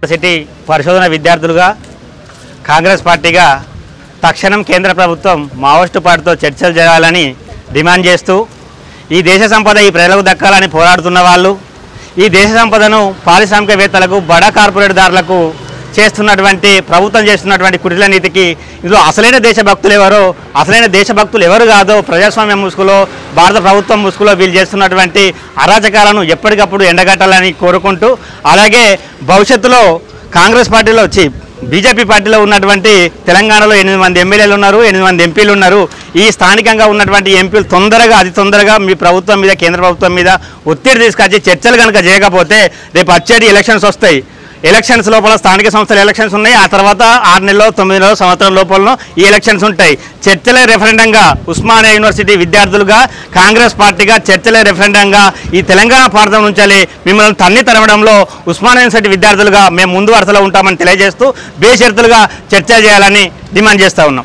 University పరిశోధన విద్యార్థులుగా కాంగ్రెస్ పార్టీగా తక్షణం కేంద్ర ప్రభుత్వం మావోయిస్టు పార్టీతో చర్చలు జరగాలని డిమాండ్ చేస్తూ ఈ దేశ సంపద ఈ ప్రజలకు దక్కాలని పోరాడుతున్న వాళ్ళు ఈ దేశ సంపదను పారిశ్రామికవేత్తలకు బడా కార్పొరేట్దారులకు చేస్తున్నటువంటి ప్రభుత్వం చేస్తున్నటువంటి కుటిల నీతికి ఇందులో అసలైన దేశభక్తులు ఎవరో అసలైన దేశభక్తులు ఎవరు కాదో ప్రజాస్వామ్య ముసుగులో భారత ప్రభుత్వం ముసుగులో వీళ్ళు చేస్తున్నటువంటి అరాచకాలను ఎప్పటికప్పుడు ఎండగట్టాలని కోరుకుంటూ అలాగే భవిష్యత్తులో కాంగ్రెస్ పార్టీలో వచ్చి బీజేపీ పార్టీలో ఉన్నటువంటి తెలంగాణలో 8 మంది ఎమ్మెల్యేలు ఉన్నారు, 8 మంది ఎంపీలు ఉన్నారు. ఈ స్థానికంగా ఉన్నటువంటి ఎంపీలు అతి తొందరగా మీ ప్రభుత్వం మీద కేంద్ర ప్రభుత్వం మీద ఒత్తిడి తీసుకొచ్చి చర్చలు కనుక చేయకపోతే రేపు వచ్చేటి ఎలక్షన్స్ వస్తాయి. ఎలక్షన్స్ లోపల స్థానిక సంస్థల ఎలక్షన్స్ ఉన్నాయి. ఆ తర్వాత 6 నెలలు 9 నెలలు సంవత్సరం లోపల ఈ ఎలక్షన్స్ ఉంటాయి. చర్చలే రెఫరెండంగా ఉస్మానియా యూనివర్సిటీ విద్యార్థులుగా కాంగ్రెస్ పార్టీగా చర్చలే రెఫరెండంగా ఈ తెలంగాణ ప్రాంతం నుంచి మిమ్మల్ని తన్ని తరవడంలో ఉస్మానియా యూనివర్సిటీ విద్యార్థులుగా మేము ముందు వరుసలో ఉంటామని తెలియజేస్తూ బేషరతులుగా చర్చ చేయాలని డిమాండ్ చేస్తూ ఉన్నాం.